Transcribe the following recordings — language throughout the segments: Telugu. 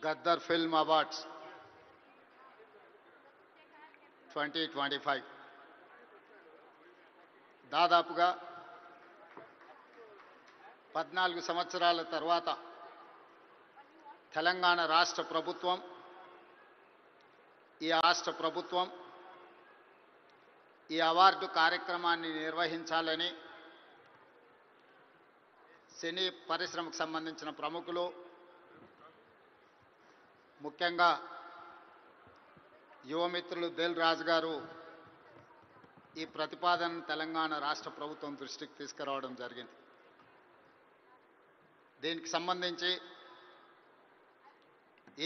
గద్దర్ ఫిల్మ్ అవార్డ్స్ 2025 దాదాపుగా 14 సంవత్సరాల తర్వాత తెలంగాణ రాష్ట్ర ప్రభుత్వం ఈ అవార్డు కార్యక్రమాన్ని నిర్వహించాలని సినీ పరిశ్రమకు సంబంధించిన ప్రముఖులు, ముఖ్యంగా యువమిత్రులు దిల్ రాజు గారు ఈ ప్రతిపాదనను తెలంగాణ రాష్ట్ర ప్రభుత్వం దృష్టికి తీసుకురావడం జరిగింది. దీనికి సంబంధించి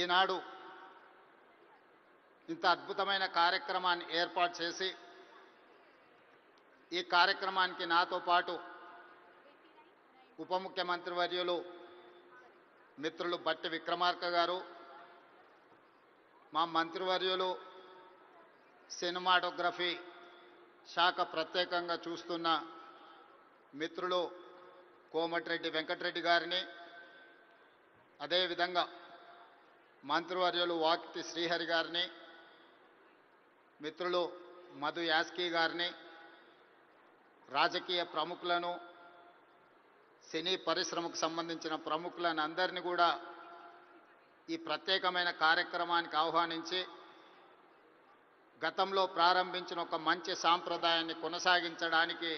ఈనాడు ఇంత అద్భుతమైన కార్యక్రమాన్ని ఏర్పాటు చేసి ఈ కార్యక్రమానికి నాతో పాటు ఉప ముఖ్యమంత్రి వర్యులు మిత్రులు బట్టి విక్రమార్క గారు, మా మంత్రివర్యులు సినిమాటోగ్రఫీ శాఖ ప్రత్యేకంగా చూస్తున్న మిత్రులు కోమటిరెడ్డి వెంకటరెడ్డి గారిని, అదేవిధంగా మంత్రివర్యులు వాకిటి శ్రీహరి గారిని, మిత్రులు మధు యాస్కీ గారిని, రాజకీయ ప్రముఖులను, సినీ పరిశ్రమకు సంబంధించిన ప్రముఖులను అందరినీ కూడా ఈ ప్రత్యేకమైన కార్యక్రమానికి ఆహ్వానించి గతంలో ప్రారంభించిన ఒక మంచి సాంప్రదాయాన్ని కొనసాగించడానికి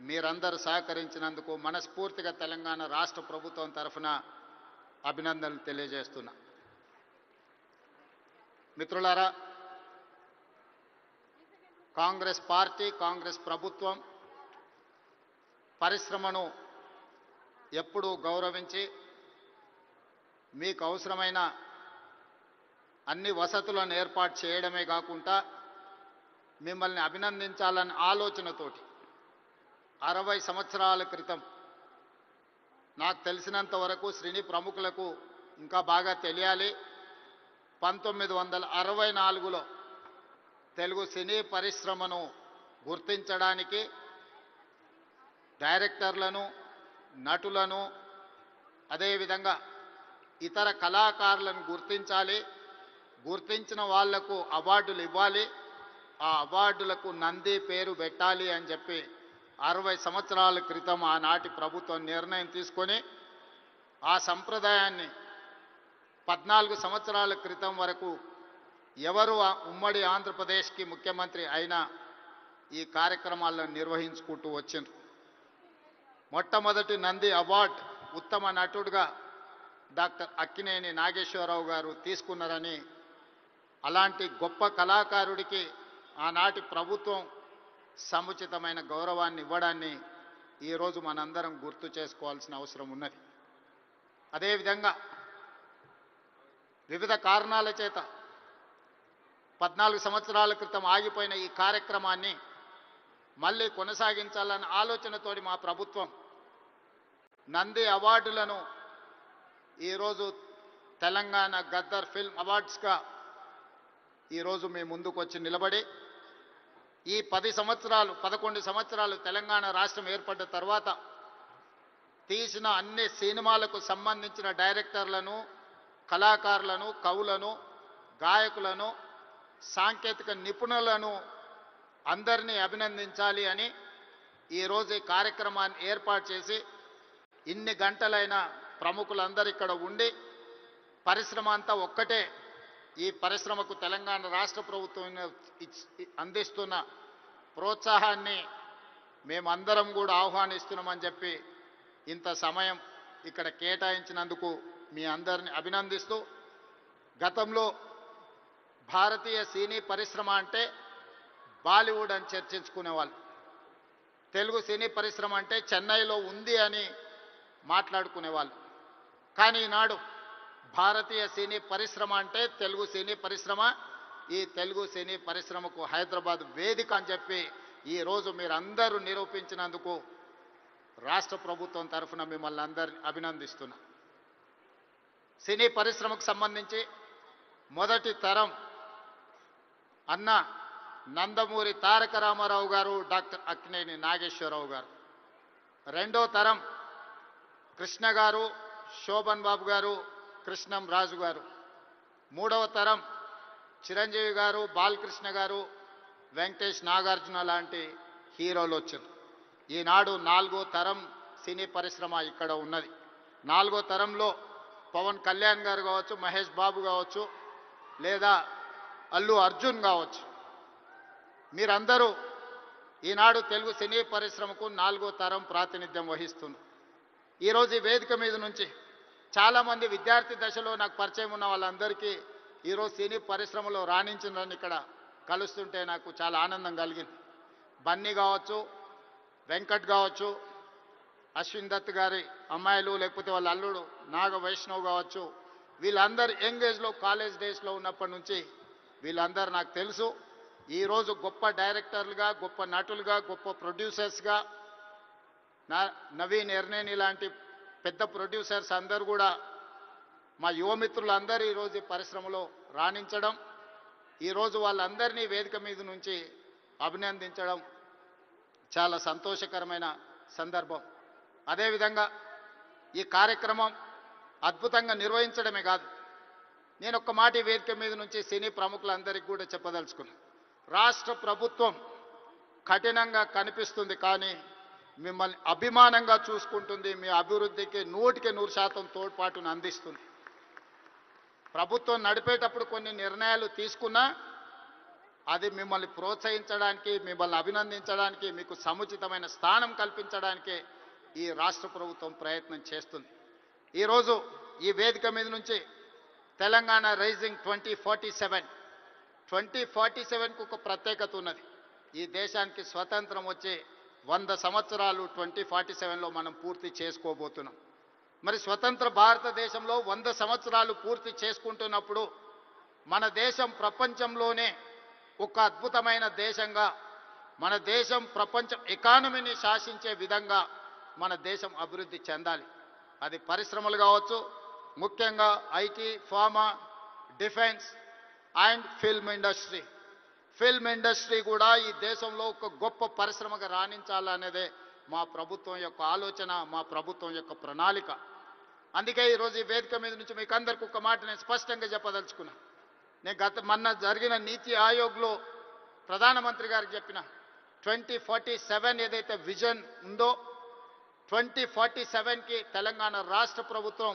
మీరందరూ సహకరించినందుకు మనస్ఫూర్తిగా తెలంగాణ రాష్ట్ర ప్రభుత్వం తరఫున అభినందనలు తెలియజేస్తున్నా. మిత్రులారా, కాంగ్రెస్ పార్టీ, కాంగ్రెస్ ప్రభుత్వం పరిశ్రమను ఎప్పుడూ గౌరవించి మీకు అవసరమైన అన్ని వసతులను ఏర్పాటు చేయడమే కాకుండా మిమ్మల్ని అభినందించాలన్న ఆలోచనతోటి 60 సంవత్సరాల క్రితం, నాకు తెలిసినంత వరకు సినీ ప్రముఖులకు ఇంకా బాగా తెలియాలి, 1964లో తెలుగు సినీ పరిశ్రమను గుర్తించడానికి డైరెక్టర్లను, నటులను, అదేవిధంగా ఇతర కళాకారులను గుర్తించాలి, గుర్తించిన వాళ్లకు అవార్డులు ఇవ్వాలి, ఆ అవార్డులకు నంది పేరు పెట్టాలి అని చెప్పి 60 సంవత్సరాల క్రితం ఆనాటి ప్రభుత్వం నిర్ణయం తీసుకొని ఆ సంప్రదాయాన్ని 14 సంవత్సరాల క్రితం వరకు ఎవరు ఉమ్మడి ఆంధ్రప్రదేశ్కి ముఖ్యమంత్రి అయినా ఈ కార్యక్రమాలను నిర్వహించుకుంటూ వచ్చిండ్రు. మొట్టమొదటి నంది అవార్డు ఉత్తమ నటుడుగా డాక్టర్ అక్కినేని నాగేశ్వరరావు గారు తీసుకున్నారని, అలాంటి గొప్ప కళాకారుడికి ఆనాటి ప్రభుత్వం సముచితమైన గౌరవాన్ని ఇవ్వడాన్ని ఈరోజు మనందరం గుర్తు చేసుకోవాల్సిన అవసరం ఉన్నది. అదేవిధంగా వివిధ కారణాల చేత 14 సంవత్సరాల క్రితం ఆగిపోయిన ఈ కార్యక్రమాన్ని మళ్ళీ కొనసాగించాలన్న ఆలోచనతోటి మా ప్రభుత్వం నంది అవార్డులను ఈరోజు తెలంగాణ గద్దర్ ఫిల్మ్ అవార్డ్స్గా ఈరోజు మీ ముందుకు వచ్చి నిలబడి ఈ 11 సంవత్సరాలు తెలంగాణ రాష్ట్రం ఏర్పడ్డ తర్వాత తీసిన అన్ని సినిమాలకు సంబంధించిన డైరెక్టర్లను, కళాకారులను, కవులను, గాయకులను, సాంకేతిక నిపుణులను అందరినీ అభినందించాలి అని ఈరోజు ఈ కార్యక్రమాన్ని ఏర్పాటు చేసి ఇన్ని గంటలైన ప్రముఖులందరూ ఇక్కడ ఉండి పరిశ్రమ అంతా ఒక్కటే, ఈ పరిశ్రమకు తెలంగాణ రాష్ట్ర ప్రభుత్వం అందిస్తున్న ప్రోత్సాహాన్ని మేమందరం కూడా ఆహ్వానిస్తున్నామని చెప్పి ఇంత సమయం ఇక్కడ కేటాయించినందుకు మీ అందరిని అభినందిస్తూ, గతంలో భారతీయ సినీ పరిశ్రమ అంటే బాలీవుడ్ అని చర్చించుకునేవాళ్ళు, తెలుగు సినీ పరిశ్రమ అంటే చెన్నైలో ఉంది అని మాట్లాడుకునేవాళ్ళు. కానీ ఈనాడు భారతీయ సినీ పరిశ్రమ అంటే తెలుగు సినీ పరిశ్రమ, ఈ తెలుగు సినీ పరిశ్రమకు హైదరాబాద్ వేదిక అని చెప్పి ఈరోజు మీరందరూ నిరూపించినందుకు రాష్ట్ర ప్రభుత్వం తరఫున మిమ్మల్ని అందరినీ అభినందిస్తున్నా. సినీ పరిశ్రమకు సంబంధించి మొదటి తరం అన్న నందమూరి తారక రామారావు గారు, డాక్టర్ అక్కినేని నాగేశ్వరరావు గారు. రెండో తరం కృష్ణ గారు, శోభన్ బాబు గారు, కృష్ణం రాజు గారు, మూడవ తరం చిరంజీవి గారు, బాలకృష్ణ గారు, వెంకటేష్, నాగార్జున లాంటి హీరోలు వచ్చారు. ఈనాడు నాలుగో తరం సినీ పరిశ్రమ ఇక్కడ ఉన్నది. నాలుగో తరంలో పవన్ కళ్యాణ్ గారు కావచ్చు, మహేష్ బాబు కావచ్చు, లేదా అల్లు అర్జున్ కావచ్చు. మీరందరూ ఈనాడు తెలుగు సినీ పరిశ్రమకు నాలుగో తరం ప్రాతినిధ్యం వహిస్తున్నారు. ఈరోజు ఈ వేదిక మీద నుంచి చాలామంది విద్యార్థి దశలో నాకు పరిచయం ఉన్న వాళ్ళందరికీ ఈరోజు సినీ పరిశ్రమలో రాణించిందని ఇక్కడ కలుస్తుంటే నాకు చాలా ఆనందం కలిగింది. బన్నీ కావచ్చు, వెంకట్ కావచ్చు, అశ్విన్ దత్ గారి అమ్మాయిలు, లేకపోతే వాళ్ళ అల్లుడు నాగ వైష్ణవ్ కావచ్చు, వీళ్ళందరూ యంగ్ ఏజ్లో కాలేజ్ డేస్లో ఉన్నప్పటి నుంచి వీళ్ళందరూ నాకు తెలుసు. ఈరోజు గొప్ప డైరెక్టర్లుగా, గొప్ప నటులుగా, గొప్ప ప్రొడ్యూసర్స్గా నవీన్ ఎర్నేని లాంటి పెద్ద ప్రొడ్యూసర్స్ అందరూ కూడా మా యువమిత్రులందరూ ఈరోజు ఈ పరిశ్రమలో రాణించడం, ఈరోజు వాళ్ళందరినీ వేదిక మీద నుంచి అభినందించడం చాలా సంతోషకరమైన సందర్భం. అదేవిధంగా ఈ కార్యక్రమం అద్భుతంగా నిర్వహించడమే కాదు, నేను ఒక్క మాట ఈ వేదిక మీద నుంచి సినీ ప్రముఖులందరికీ కూడా చెప్పదలుచుకున్నాను. రాష్ట్ర ప్రభుత్వం కఠినంగా కనిపిస్తుంది, కానీ మిమ్మల్ని అభిమానంగా చూసుకుంటుంది, మీ అభివృద్ధికి 100% తోడ్పాటును అందిస్తుంది. ప్రభుత్వం నడిపేటప్పుడు కొన్ని నిర్ణయాలు తీసుకున్నా అది మిమ్మల్ని ప్రోత్సహించడానికి, మిమ్మల్ని అభినందించడానికి, మీకు సముచితమైన స్థానం కల్పించడానికి ఈ రాష్ట్ర ప్రభుత్వం ప్రయత్నం చేస్తుంది. ఈరోజు ఈ వేదిక మీద నుంచి తెలంగాణ రైజింగ్ 2047కు ఒక ప్రత్యేకత ఉన్నది. ఈ దేశానికి స్వతంత్రం వచ్చి 100 సంవత్సరాలు 2047లో మనం పూర్తి చేసుకోబోతున్నాం. మరి స్వతంత్ర భారతదేశంలో 100 సంవత్సరాలు పూర్తి చేసుకుంటున్నప్పుడు మన దేశం ప్రపంచంలోనే ఒక అద్భుతమైన దేశంగా, మన దేశం ప్రపంచం ఎకానమీని శాసించే విధంగా మన దేశం అభివృద్ధి చెందాలి. అది పరిశ్రమలు కావచ్చు, ముఖ్యంగా IT, pharma, defence and film industry. Film industry కూడా ఈ దేశంలో ఒక గొప్ప పరిశ్రమగా రాణించాలనేదే మా ప్రభుత్వం యొక్క ఆలోచన, మా ప్రభుత్వం యొక్క ప్రణాళిక. అందుకే ఈరోజు ఈ వేదిక మీద నుంచి మీకు అందరికీ ఒక మాట నేను స్పష్టంగా చెప్పదలుచుకున్నా. నేను మొన్న జరిగిన నీతి ఆయోగ్లో ప్రధానమంత్రి గారికి చెప్పిన 2047 ఏదైతే విజన్ ఉందో 2047కి తెలంగాణ రాష్ట్ర ప్రభుత్వం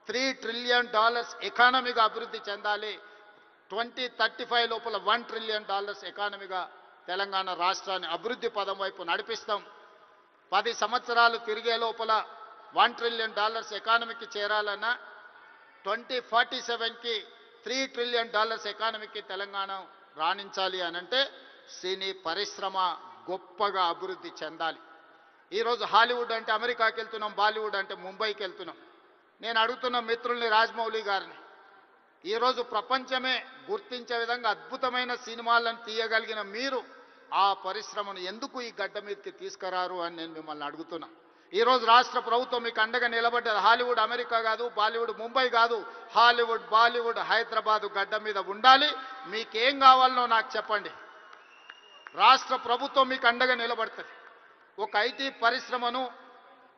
$3 ట్రిలియన్ ఎకానమీగా అభివృద్ధి చెందాలి. 2035 లోపల $1 ట్రిలియన్ ఎకానమీగా తెలంగాణ రాష్ట్రాన్ని అభివృద్ధి పదం వైపు నడిపిస్తాం. 10 సంవత్సరాలు తిరిగే లోపల $1 ట్రిలియన్ ఎకానమీకి చేరాలన్నా 2047కి $3 ట్రిలియన్ ఎకానమీకి తెలంగాణ రాణించాలి అనంటే సినీ పరిశ్రమ గొప్పగా అభివృద్ధి చెందాలి. ఈరోజు హాలీవుడ్ అంటే అమెరికాకి వెళ్తున్నాం, బాలీవుడ్ అంటే ముంబైకి వెళ్తున్నాం. నేను అడుగుతున్న మిత్రుల్ని, రాజమౌళి గారిని, ఈరోజు ప్రపంచమే గుర్తించే విధంగా అద్భుతమైన సినిమాలను తీయగలిగిన మీరు ఆ పరిశ్రమను ఎందుకు ఈ గడ్డ మీదకి తీసుకురారు అని నేను మిమ్మల్ని అడుగుతున్నా. ఈరోజు రాష్ట్ర ప్రభుత్వం మీకు అండగా నిలబడ్డది. హాలీవుడ్ అమెరికా కాదు, బాలీవుడ్ ముంబై కాదు, హాలీవుడ్ బాలీవుడ్ హైదరాబాదు గడ్డ మీద ఉండాలి. మీకేం కావాలనో నాకు చెప్పండి, రాష్ట్ర ప్రభుత్వం మీకు అండగా నిలబడుతుంది. ఒక ఐటీ పరిశ్రమను,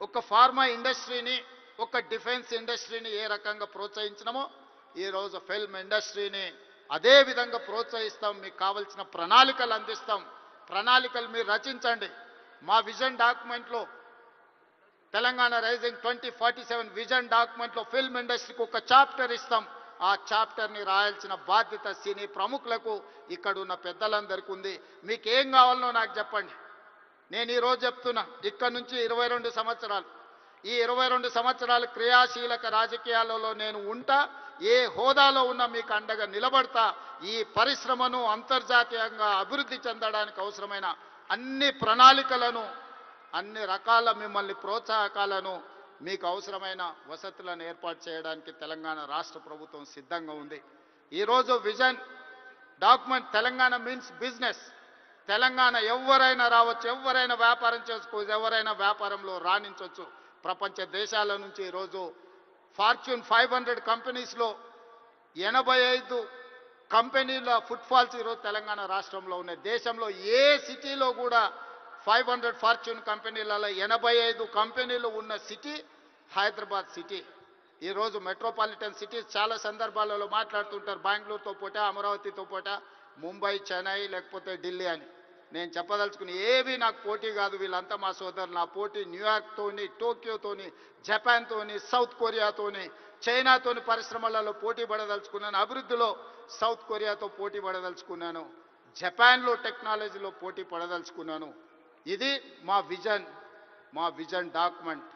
ఒక ఫార్మా ఇండస్ట్రీని, ఒక డిఫెన్స్ ఇండస్ట్రీని ఏ రకంగా ప్రోత్సహించినామో ఈరోజు ఫిల్మ్ ఇండస్ట్రీని అదే విధంగా ప్రోత్సహిస్తాం. మీకు కావాల్సిన ప్రణాళికలు అందిస్తాం. ప్రణాళికలు మీరు రచించండి. మా విజన్ డాక్యుమెంట్లో, తెలంగాణ రైజింగ్ 2047 విజన్ డాక్యుమెంట్లో ఫిల్మ్ ఇండస్ట్రీకి ఒక చాప్టర్ ఇస్తాం. ఆ చాప్టర్ని రాయాల్సిన బాధ్యత సినీ ప్రముఖులకు, ఇక్కడ ఉన్న పెద్దలందరికీ ఉంది. మీకేం కావాలనో నాకు చెప్పండి. నేను ఈరోజు చెప్తున్నా, ఇక్కడ నుంచి 22 సంవత్సరాలు, ఈ 22 సంవత్సరాలు క్రియాశీలక రాజకీయాలలో నేను ఉంటా. ఏ హోదాలో ఉన్నా మీకు అండగా నిలబడతా. ఈ పరిశ్రమను అంతర్జాతీయంగా అభివృద్ధి చెందడానికి అవసరమైన అన్ని ప్రణాళికలను, అన్ని రకాల మిమ్మల్ని ప్రోత్సాహకాలను, మీకు అవసరమైన వసతులను ఏర్పాటు చేయడానికి తెలంగాణ రాష్ట్ర ప్రభుత్వం సిద్ధంగా ఉంది. ఈరోజు vision document Telangana means business. Telangana ఎవరైనా రావచ్చు, ఎవరైనా వ్యాపారం చేసుకోవచ్చు, ఎవరైనా వ్యాపారంలో రాణించవచ్చు. ప్రపంచ దేశాల నుంచి ఈరోజు ఫార్చ్యూన్ 500 కంపెనీస్లో 85 కంపెనీల ఫుట్ఫాల్స్ ఈరోజు తెలంగాణ రాష్ట్రంలో ఉన్నాయి. దేశంలో ఏ సిటీలో కూడా 500 ఫార్చ్యూన్ కంపెనీలలో 85 కంపెనీలు ఉన్న సిటీ హైదరాబాద్ సిటీ. ఈరోజు మెట్రోపాలిటన్ సిటీస్ చాలా సందర్భాలలో మాట్లాడుతుంటారు, బెంగళూరుతో పోటా, అమరావతితో పోటా, ముంబై, చెన్నై లేకపోతే ఢిల్లీ అని. నేను చెప్పదలుచుకుని ఏవి నాకు పోటీ కాదు, వీళ్ళంతా మా సోదరులు. నా పోటీ న్యూయార్క్తోని, టోక్యోతోని, జపాన్తోని, సౌత్ కొరియాతోని, చైనాతోని పరిశ్రమలలో పోటీ పడదలుచుకున్నాను. అభివృద్ధిలో సౌత్ కొరియాతో పోటీ పడదలుచుకున్నాను. జపాన్లో టెక్నాలజీలో పోటీ పడదలుచుకున్నాను. ఇది మా విజన్ డాక్యుమెంట్.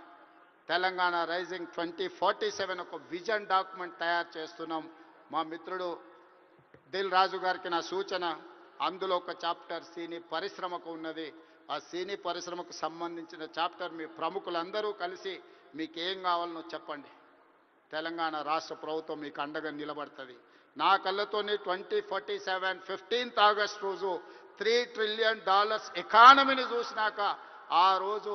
తెలంగాణ రైజింగ్ 2047 ఒక విజన్ డాక్యుమెంట్ తయారు చేస్తున్నాం. మా మిత్రుడు దిల్ రాజు గారికి నా సూచన, అందులో ఒక చాప్టర్ సినీ పరిశ్రమకు ఉన్నది. ఆ సినీ పరిశ్రమకు సంబంధించిన చాప్టర్ మీ ప్రముఖులందరూ కలిసి మీకు ఏం కావాలనో చెప్పండి. తెలంగాణ రాష్ట్ర ప్రభుత్వం మీకు అండగా నిలబడుతుంది. నా కళ్ళతోని 2047 15th ఆగస్ట్ రోజు $3 trillion ఎకానమీని చూసినాక ఆ రోజు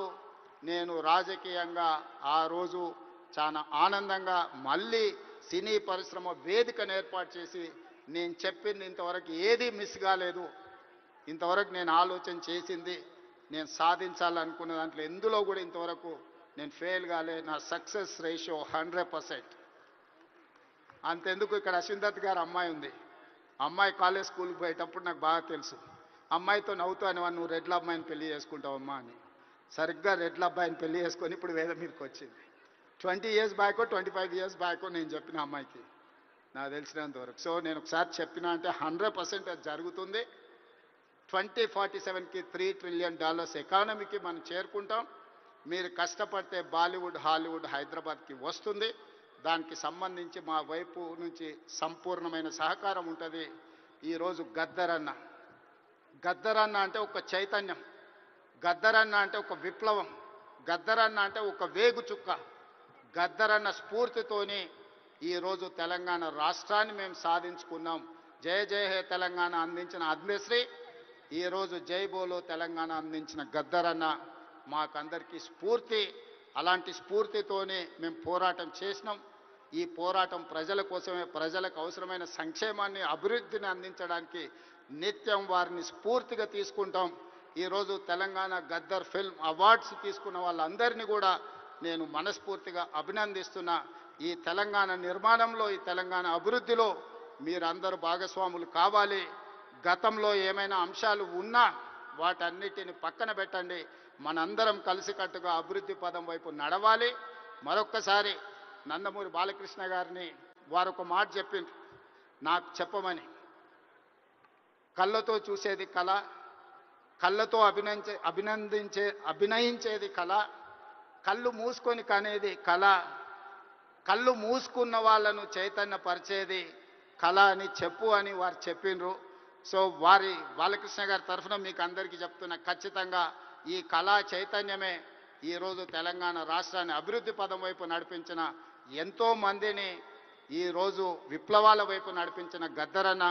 నేను రాజకీయంగా ఆ రోజు చాలా ఆనందంగా మళ్ళీ సినీ పరిశ్రమ వేదికను ఏర్పాటు చేసి నేను చెప్పింది ఇంతవరకు ఏది మిస్ కాలేదు. ఇంతవరకు నేను ఆలోచన చేసింది, నేను సాధించాలనుకున్న దాంట్లో ఎందులో కూడా ఇంతవరకు నేను ఫెయిల్ కాలే. నా సక్సెస్ రేషియో 100%. అంతెందుకు, ఇక్కడ అశ్విందత్ గారు అమ్మాయి ఉంది. అమ్మాయి కాలేజ్ స్కూల్కి పోయేటప్పుడు నాకు బాగా తెలుసు. అమ్మాయితో నవ్వుతాను, నువ్వు రెడ్ల అమ్మాయిని పెళ్లి చేసుకుంటావమ్మా అని. సరిగ్గా రెడ్ల అబ్బాయిని పెళ్లి చేసుకొని ఇప్పుడు వేద మీదకి వచ్చింది. 20 years బ్యాకో 25 years బ్యాకో నేను చెప్పిన అమ్మాయికి, నాకు తెలిసినంత వరకు. సో నేను ఒకసారి చెప్పిన అంటే 100% అది జరుగుతుంది. 2047కి $3 trillion ఎకానమీకి మనం చేరుకుంటాం. మీరు కష్టపడితే బాలీవుడ్, హాలీవుడ్ హైదరాబాద్కి వస్తుంది. దానికి సంబంధించి మా వైపు నుంచి సంపూర్ణమైన సహకారం ఉంటుంది. ఈరోజు గద్దరన్న అంటే ఒక చైతన్యం, గద్దరన్న అంటే ఒక విప్లవం, గద్దరన్న అంటే ఒక వేగు చుక్క. గద్దరన్న స్ఫూర్తితోని ఈరోజు తెలంగాణ రాష్ట్రాన్ని మేము సాధించుకున్నాం. జయ జయ హే తెలంగాణ అందించిన అద్మశ్రీ, ఈరోజు జై బోలో తెలంగాణ అందించిన గద్దరన్న మాకందరికీ స్ఫూర్తి. అలాంటి స్ఫూర్తితోనే మేము పోరాటం చేసినాం. ఈ పోరాటం ప్రజల కోసమే, ప్రజలకు అవసరమైన సంక్షేమాన్ని, అభివృద్ధిని అందించడానికి నిత్యం వారిని స్ఫూర్తిగా తీసుకుంటాం. ఈరోజు తెలంగాణ గద్దర్ ఫిల్మ్ అవార్డ్స్ తీసుకున్న వాళ్ళందరినీ కూడా నేను మనస్ఫూర్తిగా అభినందిస్తున్నా. ఈ తెలంగాణ నిర్మాణంలో, ఈ తెలంగాణ అభివృద్ధిలో మీరందరూ భాగస్వాములు కావాలి. గతంలో ఏమైనా అంశాలు ఉన్నా వాటన్నిటిని పక్కన పెట్టండి. మనందరం కలిసికట్టుగా అభివృద్ధి పదం వైపు నడవాలి. మరొక్కసారి నందమూరి బాలకృష్ణ గారిని వారు ఒక మాట చెప్పిండ్రు నాకు చెప్పమని. కళ్ళతో చూసేది కళ, కళ్ళతో అభినయించేది కళ, కళ్ళు మూసుకొని కనేది కళ, కళ్ళు మూసుకున్న వాళ్ళను చైతన్యపరిచేది కళ అని చెప్పు అని వారు చెప్పిండ్రు. సో వారి బాలకృష్ణ గారి తరఫున మీకు అందరికీ చెప్తున్నా, ఖచ్చితంగా ఈ కళా చైతన్యమే ఈరోజు తెలంగాణ రాష్ట్రాన్ని అభివృద్ధి పదం వైపు నడిపించిన ఎంతోమందిని, ఈరోజు విప్లవాల వైపు నడిపించిన గద్దరన్న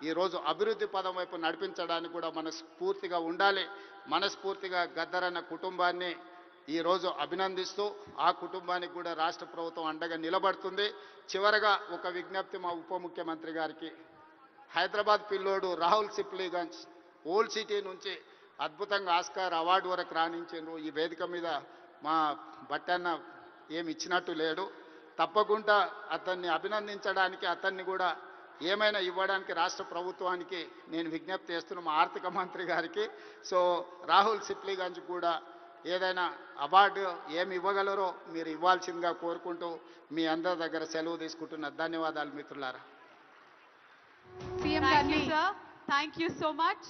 ఈరోజు అభివృద్ధి పదం వైపు నడిపించడానికి కూడా మనస్ఫూర్తిగా ఉండాలి. మనస్ఫూర్తిగా గద్దరన్న కుటుంబాన్ని ఈరోజు అభినందిస్తూ ఆ కుటుంబానికి కూడా రాష్ట్ర ప్రభుత్వం అండగా నిలబడుతుంది. చివరగా ఒక విజ్ఞప్తి మా ఉప ముఖ్యమంత్రి గారికి. హైదరాబాద్ పిల్లోడు రాహుల్ సిప్లీగంజ్ ఓల్డ్ సిటీ నుంచి అద్భుతంగా ఆస్కార్ అవార్డు వరకు రాణించారు. ఈ వేదిక మీద మా బట్టన్న ఏమి ఇచ్చినట్టు లేడు. తప్పకుండా అతన్ని అభినందించడానికి, అతన్ని కూడా ఏమైనా ఇవ్వడానికి రాష్ట్ర ప్రభుత్వానికి నేను విజ్ఞప్తి చేస్తున్నాను, మా ఆర్థిక మంత్రి గారికి. సో రాహుల్ సిప్లీగంజ్ కూడా ఏదైనా అవార్డు ఏమి ఇవ్వగలరో మీరు ఇవ్వాల్సిందిగా కోరుకుంటూ మీ అందరి దగ్గర సెలవు తీసుకుంటున్నా. ధన్యవాదాలు మిత్రులారా. Thank you, sir. Thank you so much.